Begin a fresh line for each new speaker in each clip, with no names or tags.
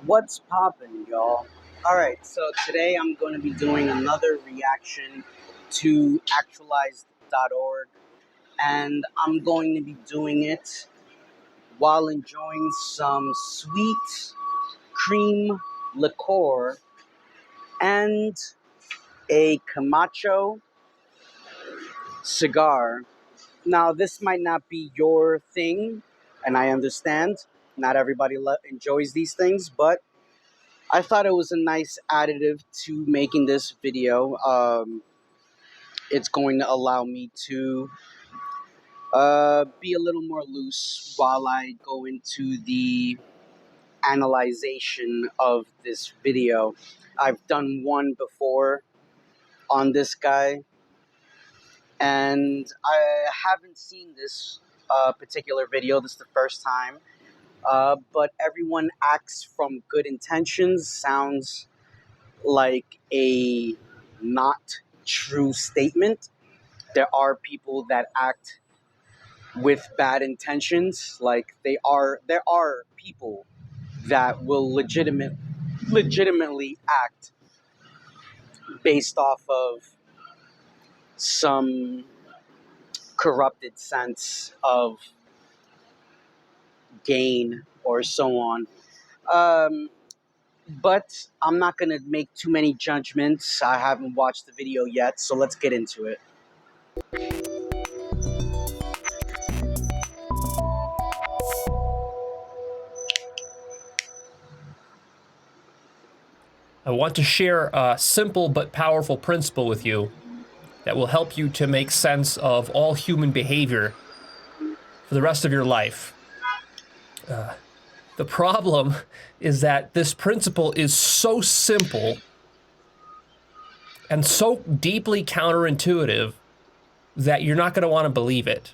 What's poppin', y'all? Alright, so today I'm going to be doing another reaction to actualized.org, and I'm going to be doing it while enjoying some sweet cream liqueur and a Camacho cigar. Now, this might not be your thing, and I understand. Not everybody enjoys these things, but I thought it was a nice additive to making this video. It's going to allow me to be a little more loose while I go into the analyzation of this video. I've done one before on this guy, and I haven't seen this particular video. This is the first time. But everyone acts from good intentions sounds like a not true statement. There are people that act with bad intentions. Like there are people that will legitimately act based off of some corrupted sense of gain or so on. But I'm not going to make too many judgments. I haven't watched the video yet, so let's get into it.
I want to share a simple but powerful principle with you that will help you to make sense of all human behavior for the rest of your life. The problem is that this principle is so simple and so deeply counterintuitive that you're not going to want to believe it.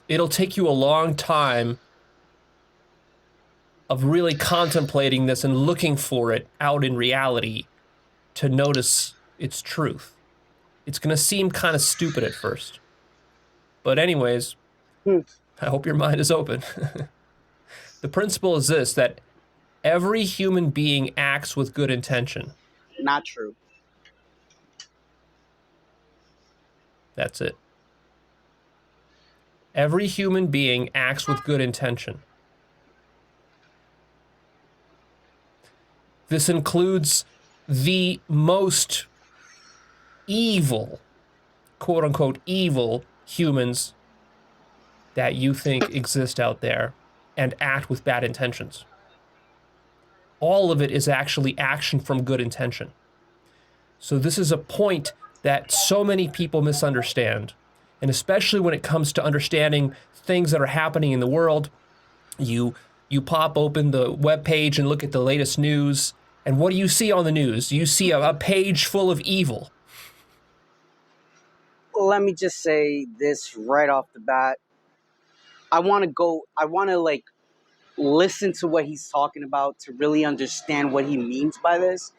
It'll take you a long time of really contemplating this and looking for it out in reality to notice its truth. It's going to seem kind of stupid at first. But anyways, I hope your mind is open. The principle is this, that every human being acts with good intention.
Not true.
That's it. Every human being acts with good intention. This includes the most evil, quote unquote, evil humans that you think exist out there and act with bad intentions. All of it is actually action from good intention. So this is a point that so many people misunderstand. And especially when it comes to understanding things that are happening in the world, you pop open the webpage and look at the latest news, and what do you see on the news? You see a page full of evil.
Let me just say this right off the bat. I want to like listen to what he's talking about to really understand what he means by this.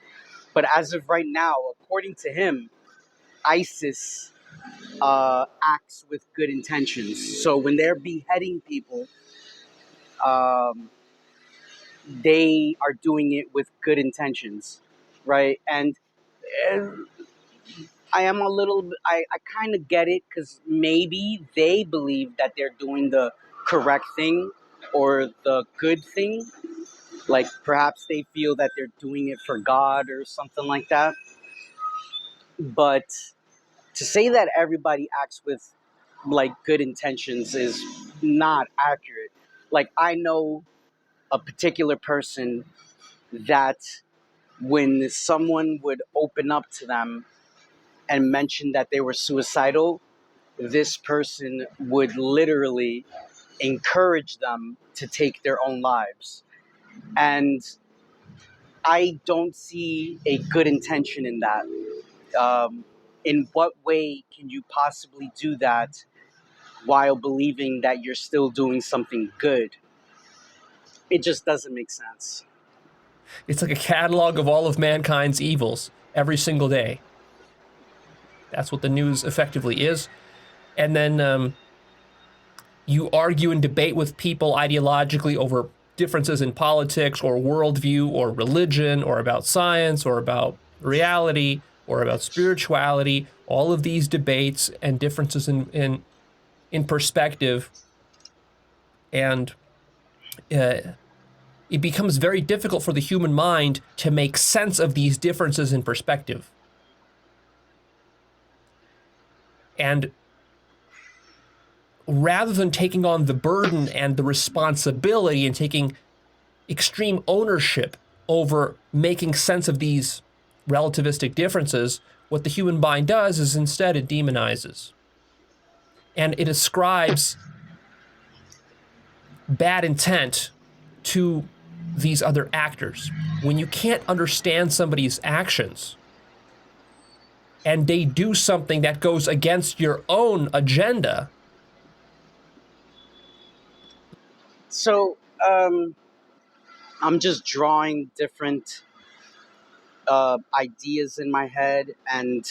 But as of right now, according to him, ISIS acts with good intentions. So when they're beheading people, they are doing it with good intentions, right? And uh, I am a little, I kind of get it because maybe they believe that they're doing the correct thing or the good thing. Like perhaps they feel that they're doing it for God or something like that. But to say that everybody acts with like good intentions is not accurate. Like I know a particular person that when someone would open up to them and mention that they were suicidal, this person would literally encourage them to take their own lives. And I don't see a good intention in that. In what way can you possibly do that while believing that you're still doing something good? It just doesn't make sense.
It's like a catalog of all of mankind's evils every single day. That's what the news effectively is. And then you argue and debate with people ideologically over differences in politics or worldview or religion or about science or about reality or about spirituality, all of these debates and differences in perspective, and it becomes very difficult for the human mind to make sense of these differences in perspective. And rather than taking on the burden and the responsibility and taking extreme ownership over making sense of these relativistic differences, what the human mind does is instead it demonizes. And it ascribes bad intent to these other actors. When you can't understand somebody's actions and they do something that goes against your own agenda.
So I'm just drawing different ideas in my head, and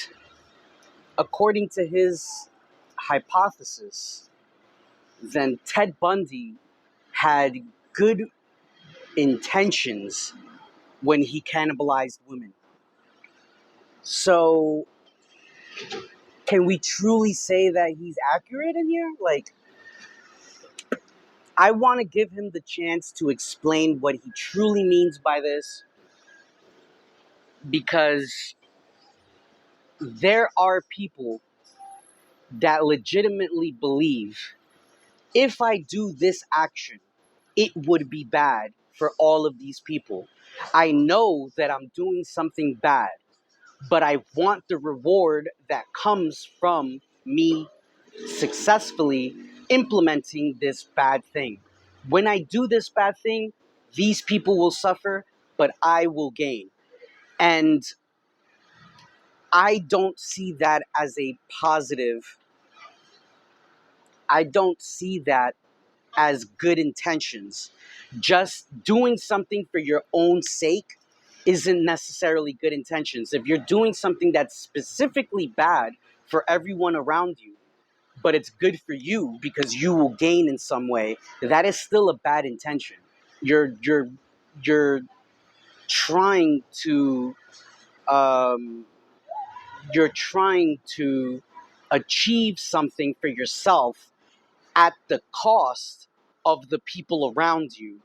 according to his hypothesis, then Ted Bundy had good intentions when he cannibalized women. So, can we truly say that he's accurate in here? Like, I want to give him the chance to explain what he truly means by this, because there are people that legitimately believe if I do this action, it would be bad for all of these people. I know that I'm doing something bad, but I want the reward that comes from me successfully implementing this bad thing. When I do this bad thing, these people will suffer, but I will gain. And I don't see that as a positive. I don't see that as good intentions. Just doing something for your own sake isn't necessarily good intentions. If you're doing something that's specifically bad for everyone around you, but it's good for you because you will gain in some way, that is still a bad intention. You're trying to um, you're trying to achieve something for yourself at the cost of the people around you.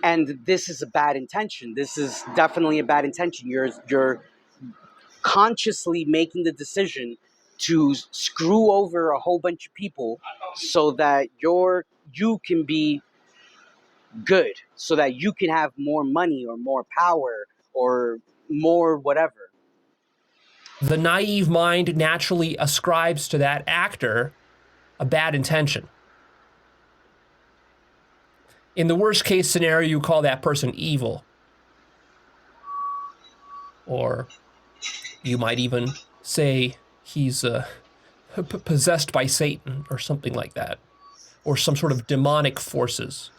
And this is a bad intention. This is definitely a bad intention. You're consciously making the decision to screw over a whole bunch of people so that you can be good, so that you can have more money or more power or more whatever.
The naive mind naturally ascribes to that actor a bad intention. In the worst case scenario, you call that person evil. Or you might even say he's possessed by Satan or something like that, or some sort of demonic forces.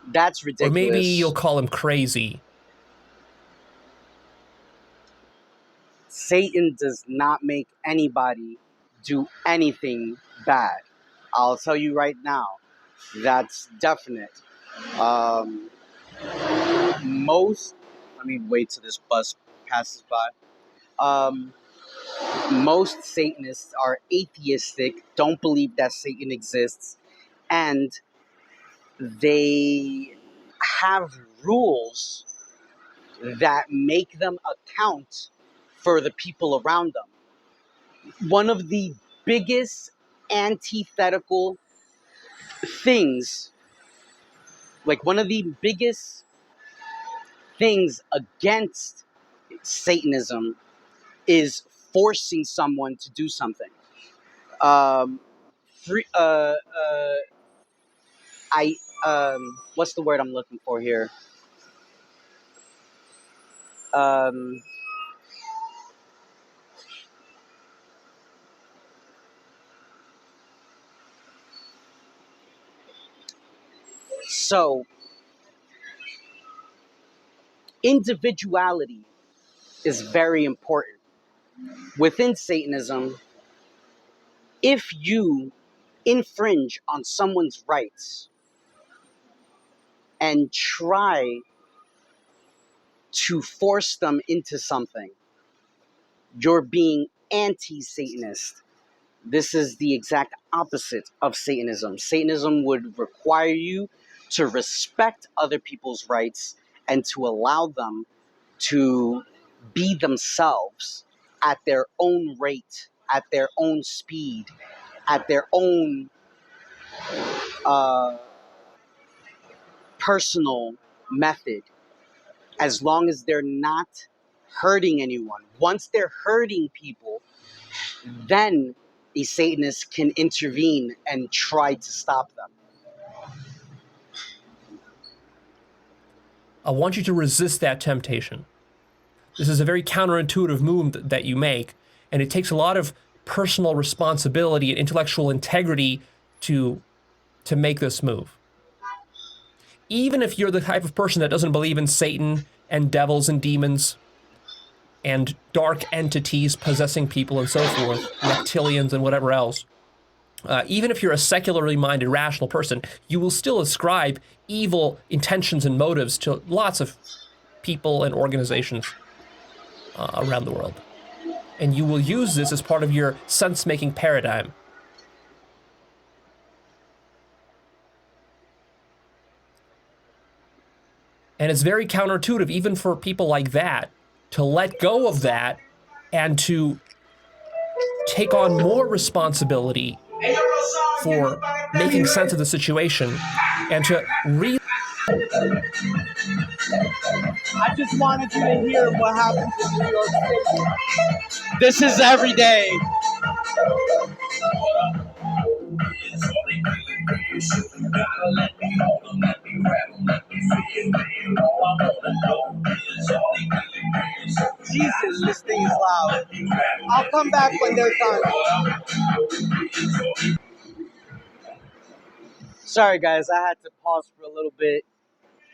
That's
Or maybe you'll
ridiculous.
call him crazy.
Satan does not make anybody do anything bad. I'll tell you right now. That's definite. Um, most, let me wait till this bus passes by. Um, most Satanists are atheistic, don't believe that Satan exists, and they have rules that make them account for the people around them. One of the biggest antithetical things, like one of the biggest things against Satanism, is forcing someone to do something. Um, free, I what's the word I'm looking for here? Um, so individuality is very important within Satanism. If you infringe on someone's rights, and try to force them into something, you're being anti-Satanist. This is the exact opposite of Satanism. Satanism would require you to respect other people's rights and to allow them to be themselves at their own rate, at their own speed, at their own uh, personal method, as long as they're not hurting anyone. Once they're hurting people, then a Satanist can intervene and try to stop them.
I want you to resist that temptation. This is a very counterintuitive move that you make, and it takes a lot of personal responsibility and intellectual integrity to make this move. Even if you're the type of person that doesn't believe in Satan and devils and demons and dark entities possessing people and so forth, reptilians and whatever else, even if you're a secularly minded, rational person, you will still ascribe evil intentions and motives to lots of people and organizations around the world. And you will use this as part of your sense-making paradigm. And it's very counterintuitive, even for people like that, to let go of that and to take on more responsibility for making sense of the situation and to
I just wanted you to hear what happens in New York City. This is every day. Jesus, this thing is loud. I'll come back when they're done. Sorry guys, I had to pause for a little bit.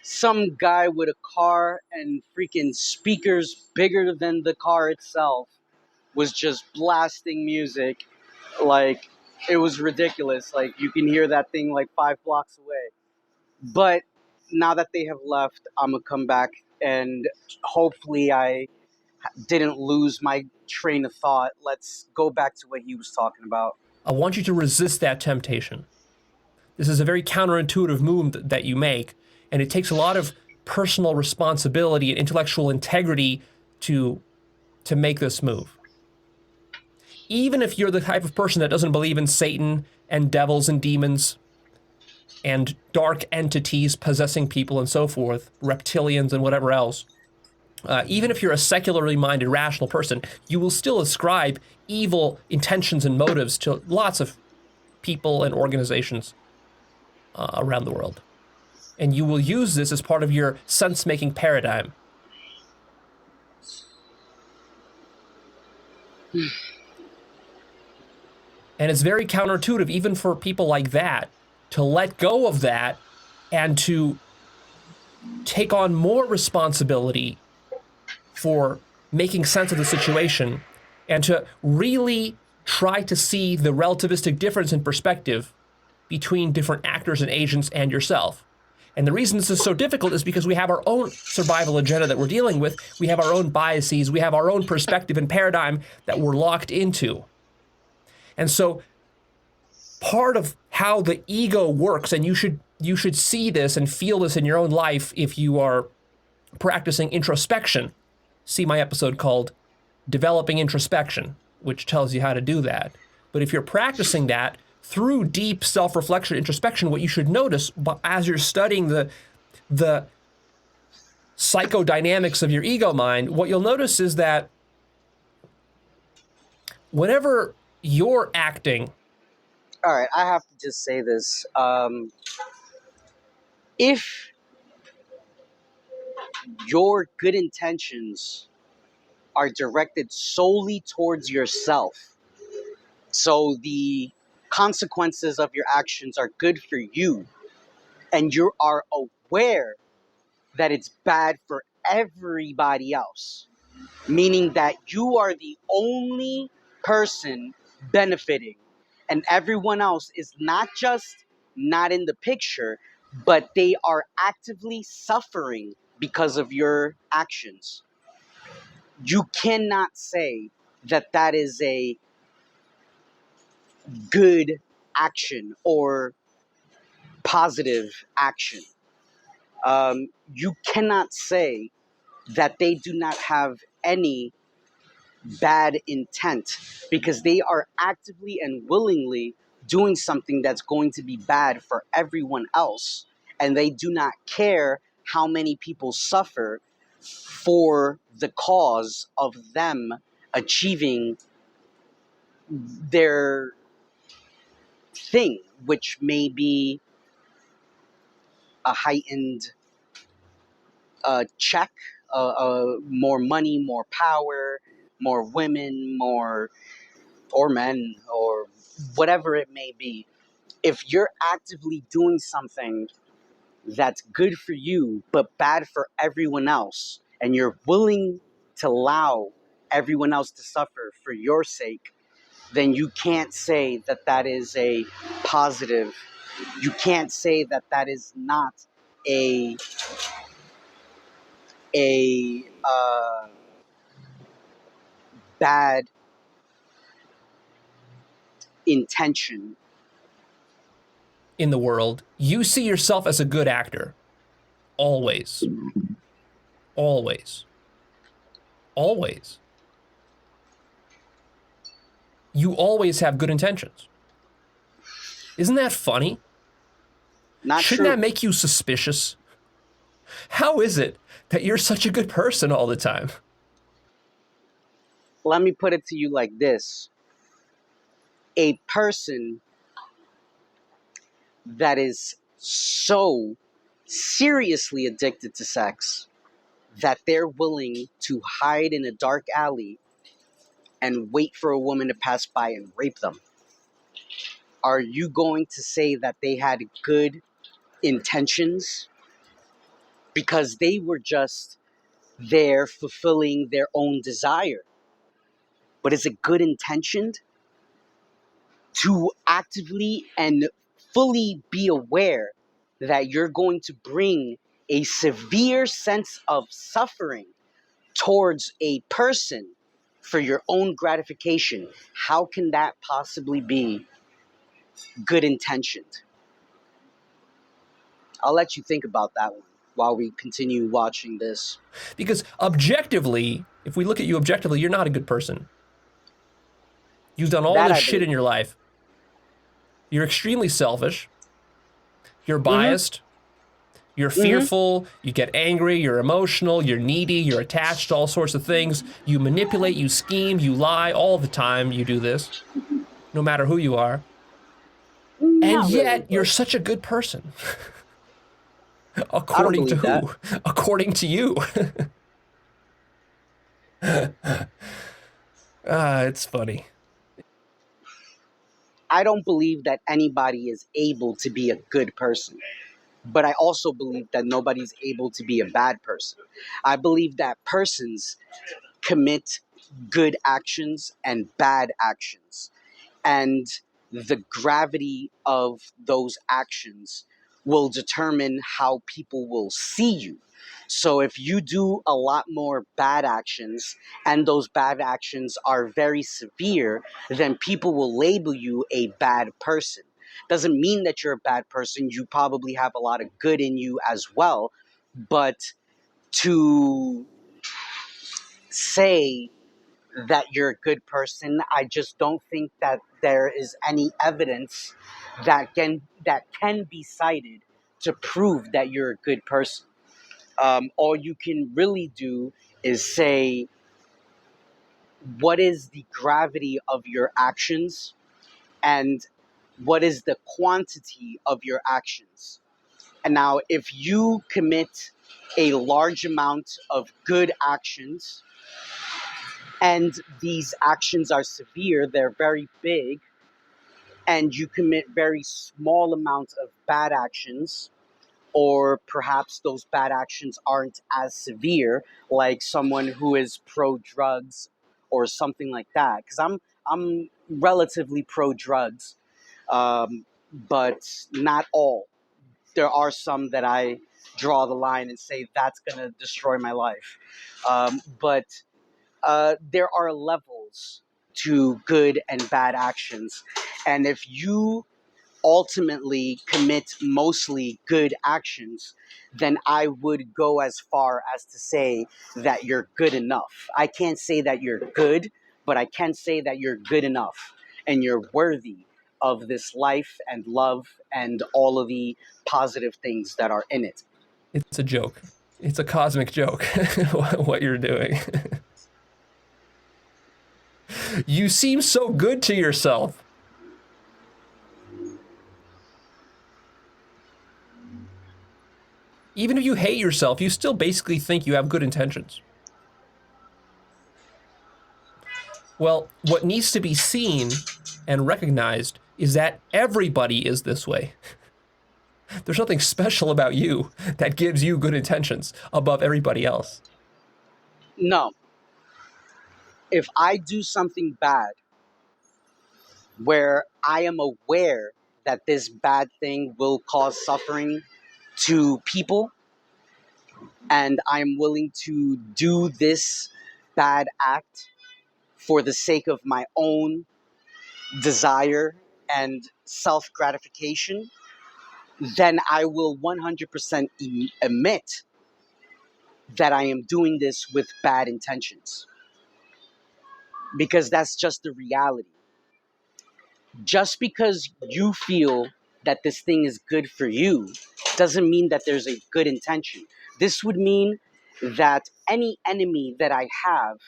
Some guy with a car and freaking speakers bigger than the car itself was just blasting music. Like, it was ridiculous. Like, you can hear that thing like 5 blocks away. But now that they have left, I'm gonna come back and hopefully I didn't lose my train of thought. Let's go back to what he was talking about.
I want you to resist that temptation. This is a very counterintuitive move that you make, and it takes a lot of personal responsibility and intellectual integrity to make this move. Even if you're the type of person that doesn't believe in Satan and devils and demons and dark entities possessing people and so forth, reptilians and whatever else, even if you're a secularly minded, rational person, you will still ascribe evil intentions and motives to lots of people and organizations around the world. And you will use this as part of your sense-making paradigm. And it's very counterintuitive, even for people like that, to let go of that and to take on more responsibility for making sense of the situation and to really try to see the relativistic difference in perspective between different actors and agents and yourself. And the reason this is so difficult is because we have our own survival agenda that we're dealing with. We have our own biases. We have our own perspective and paradigm that we're locked into. And so part of how the ego works, and you should see this and feel this in your own life if you are practicing introspection. See my episode called Developing Introspection, which tells you how to do that. But if you're practicing that through deep self-reflection, introspection, what you should notice as you're studying the psychodynamics of your ego mind, what you'll notice is that whenever you're acting...
All right, I have to just say this. If your good intentions are directed solely towards yourself, so the consequences of your actions are good for you, and you are aware that it's bad for everybody else, meaning that you are the only person benefiting and everyone else is not just not in the picture, but they are actively suffering because of your actions. You cannot say that that is a good action or positive action. You cannot say that they do not have any bad intent because they are actively and willingly doing something that's going to be bad for everyone else. And they do not care how many people suffer for the cause of them achieving their thing, which may be a heightened check, more money, more power, more women, more or men, or whatever it may be. If you're actively doing something that's good for you but bad for everyone else, and you're willing to allow everyone else to suffer for your sake, then you can't say that that is a positive. You can't say that that is not a a bad intention.
In the world, you see yourself as a good actor. Always. Always. Always. You always have good intentions. Isn't that funny?
Not
Shouldn't
true.
that make you suspicious? How is it that you're such a good person all the time?
Let me put it to you like this. A person that is so seriously addicted to sex that they're willing to hide in a dark alley and wait for a woman to pass by and rape them. Are you going to say that they had good intentions? Because they were just there fulfilling their own desire. But is it good intentioned? To actively and fully be aware that you're going to bring a severe sense of suffering towards a person for your own gratification. How can that possibly be good intentioned? I'll let you think about that one while we continue watching this.
Because objectively, if we look at you objectively, you're not a good person. You've done all
That
this
I
shit
believe.
in your life. You're extremely selfish. You're
Mm-hmm.
biased. You're
Mm-hmm.
fearful. You get angry. You're emotional. You're needy. You're attached to all sorts of things. You manipulate. You scheme. You lie all the time. You do this, no matter who you are. And
Not really,
yet, you're
but
such a good person.
I don't
According to
believe that.
who? According to you. It's funny.
I don't believe that anybody is able to be a good person. But I also believe that nobody's able to be a bad person. I believe that persons commit good actions and bad actions. And the gravity of those actions will determine how people will see you. So if you do a lot more bad actions and those bad actions are very severe, then people will label you a bad person. Doesn't mean that you're a bad person. You probably have a lot of good in you as well. But to say that you're a good person, I just don't think that there is any evidence that can be cited to prove that you're a good person. All you can really do is say, what is the gravity of your actions and what is the quantity of your actions? And now, if you commit a large amount of good actions and these actions are severe, they're very big, and you commit very small amounts of bad actions, or perhaps those bad actions aren't as severe, like someone who is pro drugs or something like that. Because I'm relatively pro drugs, but not all. there are some that I draw the line and say that's going to destroy my life. But there are levels to good and bad actions. And if you ultimately commit mostly good actions, then I would go as far as to say that you're good enough. I can't say that you're good, but I can say that you're good enough and you're worthy of this life and love and all of the positive things that are in it.
It's a joke. It's a cosmic joke, what you're doing. You seem so good to yourself. Even if you hate yourself, you still basically think you have good intentions. Well, what needs to be seen and recognized is that everybody is this way. There's nothing special about you that gives you good intentions above everybody else.
No. If I do something bad where I am aware that this bad thing will cause suffering to people, and I'm willing to do this bad act for the sake of my own desire and self gratification, then I will 100% admit that I am doing this with bad intentions. Because that's just the reality. Just because you feel that this thing is good for you doesn't mean that there's a good intention. This would mean that any enemy that I have,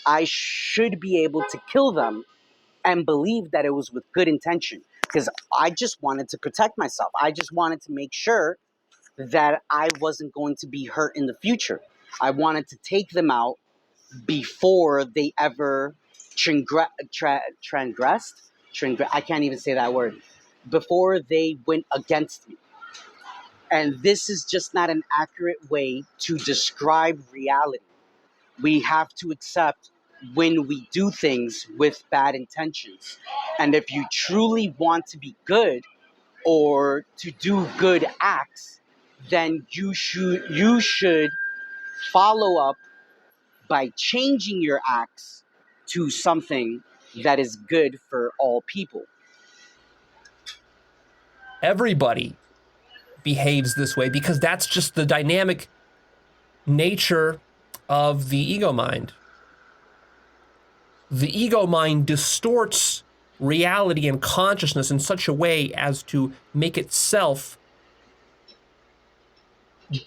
I should be able to kill them and believe that it was with good intention. Because I just wanted to protect myself. I just wanted to make sure that I wasn't going to be hurt in the future. I wanted to take them out before they ever transgressed. I can't even say that word. Before they went against me. And this is just not an accurate way to describe reality. We have to accept when we do things with bad intentions. And if you truly want to be good or to do good acts, then you should follow up by changing your acts to something that is good for all people.
Everybody behaves this way because that's just the dynamic nature of the ego mind. The ego mind distorts reality and consciousness in such a way as to make itself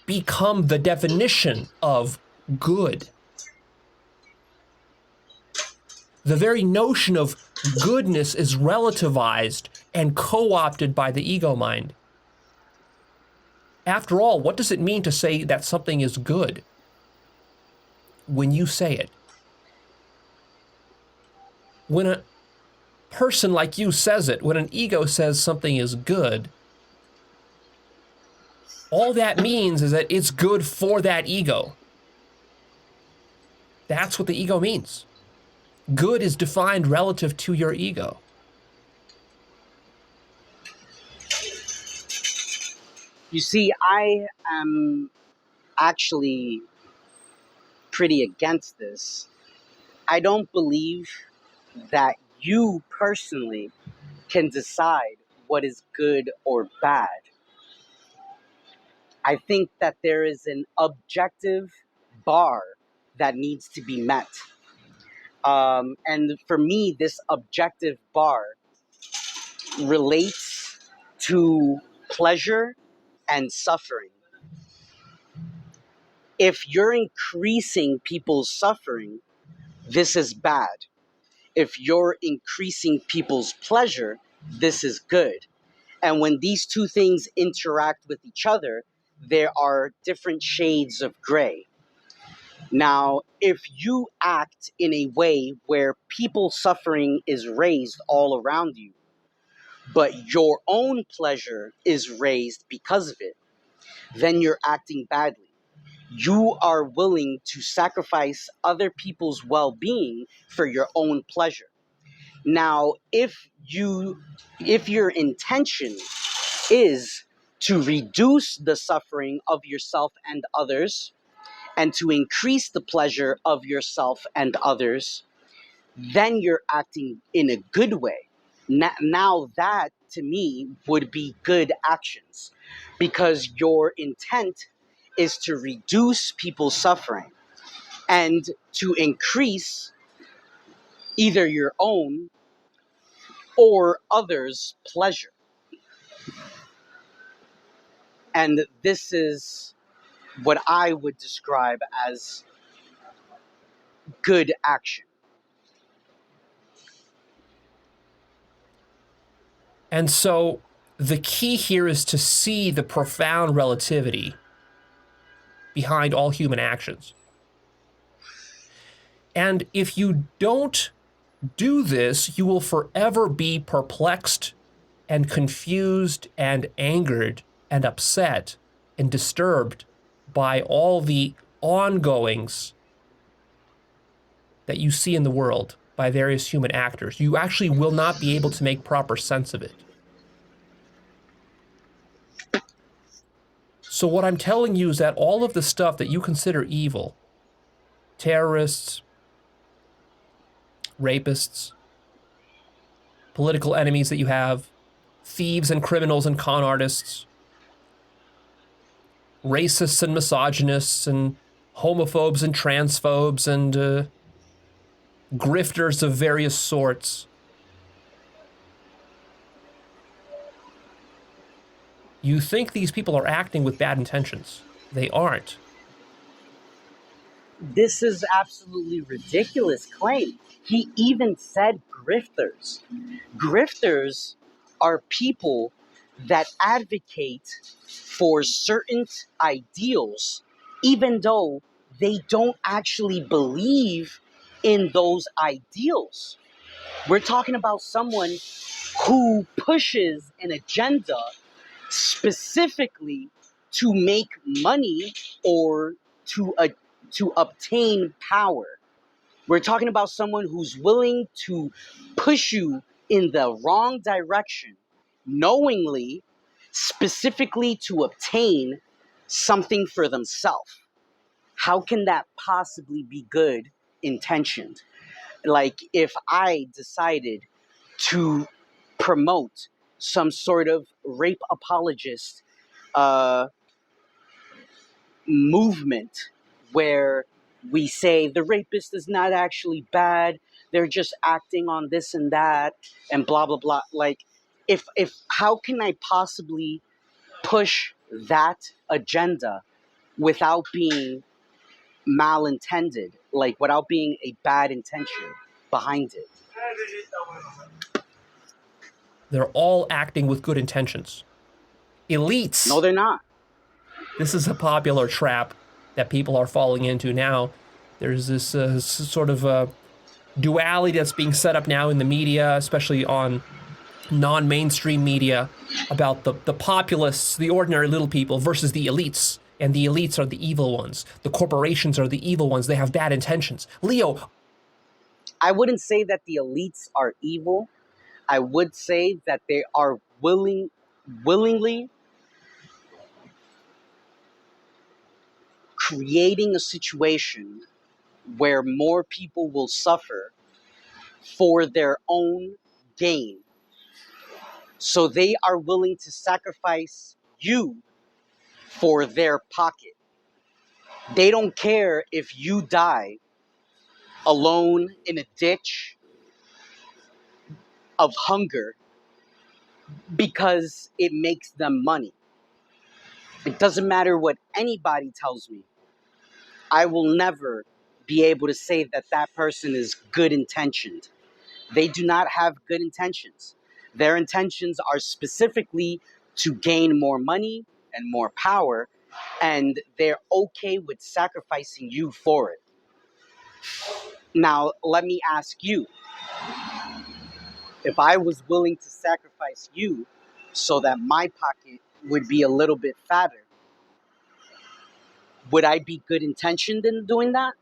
become the definition of good. The very notion of goodness is relativized and co-opted by the ego mind. After all, what does it mean to say that something is good when you say it? When a person like you says it, when an ego says something is good, all that means is that it's good for that ego. That's what the ego means. Good is defined relative to your ego.
You see, I am actually pretty against this. I don't believe that you personally can decide what is good or bad. I think that there is an objective bar that needs to be met. And for me, this objective bar relates to pleasure and suffering. If you're increasing people's suffering, this is bad. If you're increasing people's pleasure, this is good. And when these two things interact with each other, there are different shades of gray. Now, if you act in a way where people's suffering is raised all around you, but your own pleasure is raised because of it, then you're acting badly. You are willing to sacrifice other people's well-being for your own pleasure. Now, if your intention is to reduce the suffering of yourself and others, and to increase the pleasure of yourself and others, then you're acting in a good way. Now, that to me would be good actions, because your intent is to reduce people's suffering and to increase either your own or others' pleasure. And this is what I would describe as good action.
And so the key here is to see the profound relativity behind all human actions. And if you don't do this, you will forever be perplexed and confused and angered and upset and disturbed by all the ongoings that you see in the world by various human actors. You actually will not be able to make proper sense of it. So what I'm telling you is that all of the stuff that you consider evil, terrorists, rapists, political enemies that you have, thieves and criminals and con artists, racists and misogynists and homophobes and transphobes and grifters of various sorts. You think these people are acting with bad intentions. They aren't.
This is absolutely ridiculous claim. He even said grifters. Grifters are people that advocate for certain ideals, even though they don't actually believe in those ideals. We're talking about someone who pushes an agenda specifically to make money or to obtain power. We're talking about someone who's willing to push you in the wrong direction, knowingly, specifically to obtain something for themselves. How can that possibly be good intentioned? Like, if I decided to promote some sort of rape apologist uh, movement where we say the rapist is not actually bad, they're just acting on this and that and blah blah blah. Like, if how can I possibly push that agenda without being malintended, like without being a bad intention behind it?
They're all acting with good intentions. Elites.
No, they're not.
This is a popular trap that people are falling into now. There's this sort of duality that's being set up now in the media, especially on non-mainstream media, about the populists, the ordinary little people, versus the elites. And the elites are the evil ones. The corporations are the evil ones. They have bad intentions. Leo.
I wouldn't say that the elites are evil. I would say that they are willingly creating a situation where more people will suffer for their own gain. So they are willing to sacrifice you for their pocket. They don't care if you die alone in a ditch of hunger because it makes them money. It doesn't matter what anybody tells me. I will never be able to say that that person is good intentioned. They do not have good intentions. Their intentions are specifically to gain more money and more power, and they're okay with sacrificing you for it. Now, let me ask you, if I was willing to sacrifice you so that my pocket would be a little bit fatter, would I be good intentioned in doing that?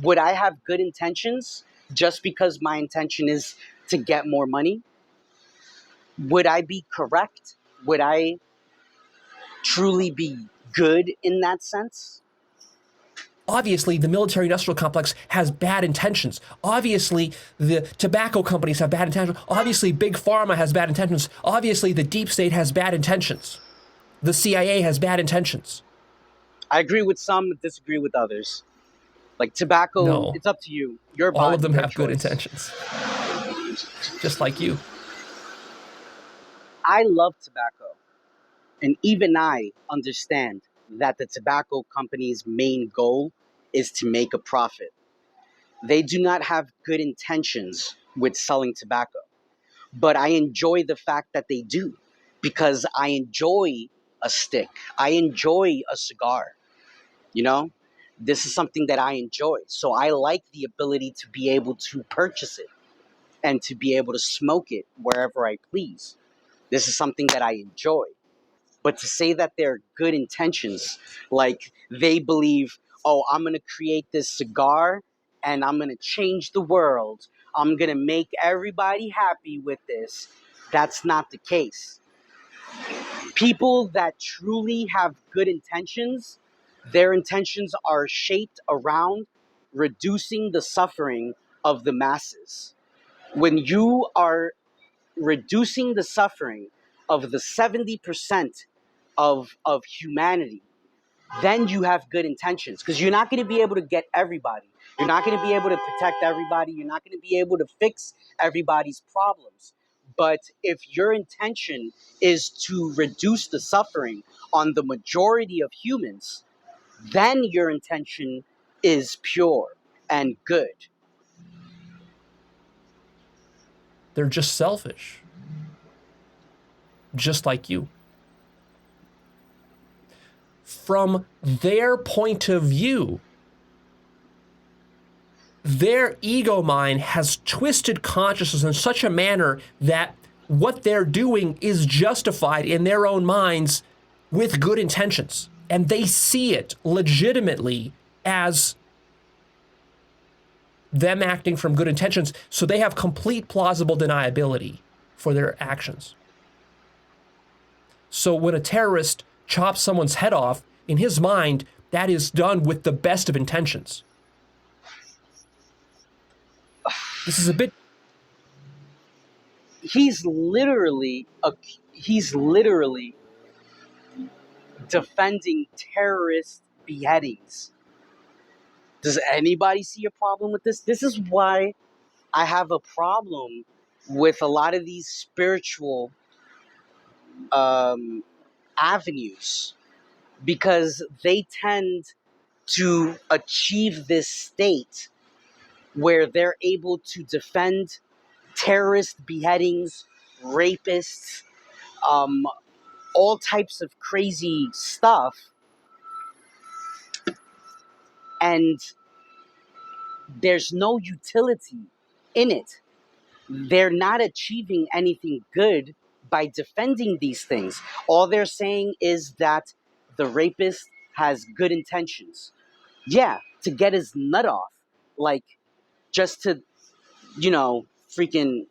Would I have good intentions just because my intention is to get more money? Would I be correct? Would I truly be good in that sense?
Obviously, the military-industrial complex has bad intentions. Obviously, the tobacco companies have bad intentions. Obviously, Big Pharma has bad intentions. Obviously, the deep state has bad intentions. The CIA has bad intentions.
I agree with some, disagree with others. Like tobacco,
No,
it's up to you. Your
all of
body,
them
your
have good
choice.
intentions, just like you.
I love tobacco. And even I understand that the tobacco company's main goal is to make a profit. They do not have good intentions with selling tobacco, but I enjoy the fact that they do because I enjoy a stick. I enjoy a cigar, you know? This is something that I enjoy. So I like the ability to be able to purchase it and to be able to smoke it wherever I please. This is something that I enjoy. But to say that they're good intentions, like they believe, oh, I'm going to create this cigar and I'm going to change the world, I'm going to make everybody happy with this, that's not the case. People that truly have good intentions, their intentions are shaped around reducing the suffering of the masses. When you are reducing the suffering of the 70% of humanity, then you have good intentions because you're not going to be able to get everybody. You're not going to be able to protect everybody. You're not going to be able to fix everybody's problems. But if your intention is to reduce the suffering on the majority of humans, then your intention is pure and good.
They're just selfish, just like you. From their point of view, their ego mind has twisted consciousness in such a manner that what they're doing is justified in their own minds with good intentions. And they see it legitimately as them acting from good intentions. So they have complete plausible deniability for their actions. So when a terrorist chops someone's head off, in his mind, that is done with the best of intentions. This is a bit.
He's literally defending terrorist beheadings. Does anybody see a problem with this? This is why I have a problem with a lot of these spiritual avenues because they tend to achieve this state where they're able to defend terrorist beheadings, rapists, um, all types of crazy stuff, and there's no utility in it. They're not achieving anything good by defending these things. All they're saying is that the rapist has good intentions. Yeah, to get his nut off. Like, just to, freaking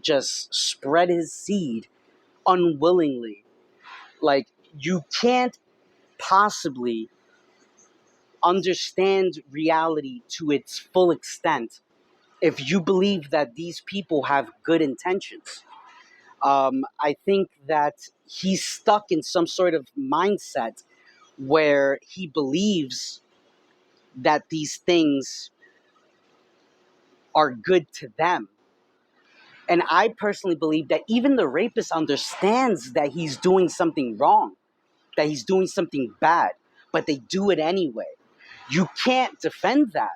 just spread his seed unwillingly. Like, you can't possibly understand reality to its full extent if you believe that these people have good intentions. I think that he's stuck in some sort of mindset where he believes that these things are good to them. And I personally believe that even the rapist understands that he's doing something wrong, that he's doing something bad, but they do it anyway. You can't defend that.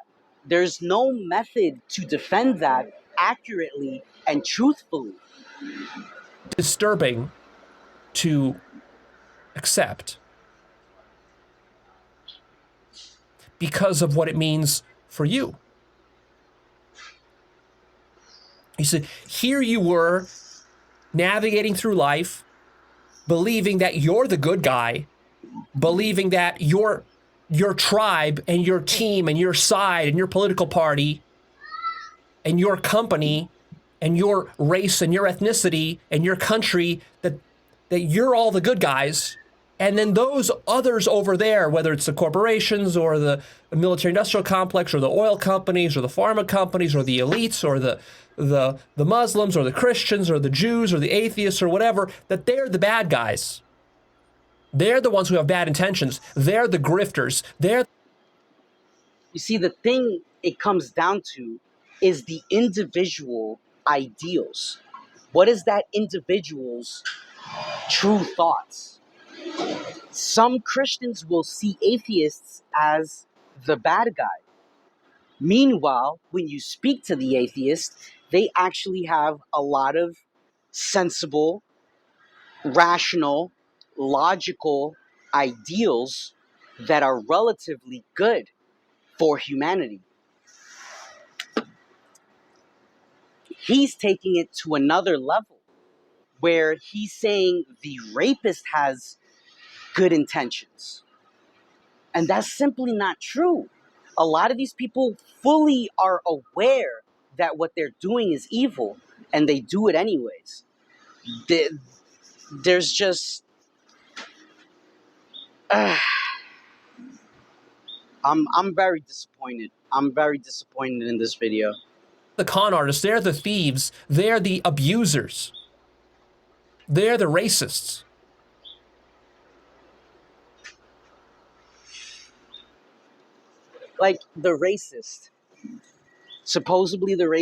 There's no method to defend that accurately and truthfully.
Disturbing to accept because of what it means for you. You see, here you were navigating through life, believing that you're the good guy, believing that your tribe and your team and your side and your political party and your company and your race and your ethnicity and your country, that you're all the good guys, And then those others over there, whether it's the corporations or the military industrial complex or the oil companies or the pharma companies or the elites or the Muslims or the Christians or the Jews or the atheists or whatever, that they're the bad guys. They're the ones who have bad intentions. They're the grifters.
You see, the thing it comes down to is the individual ideals. What is that individual's true thoughts? Some Christians will see atheists as the bad guy. Meanwhile, when you speak to the atheist, they actually have a lot of sensible, rational, logical ideals that are relatively good for humanity. He's taking it to another level where he's saying the rapist has good intentions. And that's simply not true. A lot of these people fully are aware that what they're doing is evil, and they do it anyways. There's just I'm very disappointed. I'm very disappointed in this video.
The con artists, they're the thieves, they're the abusers, they're the racists.
Like the racist. Supposedly the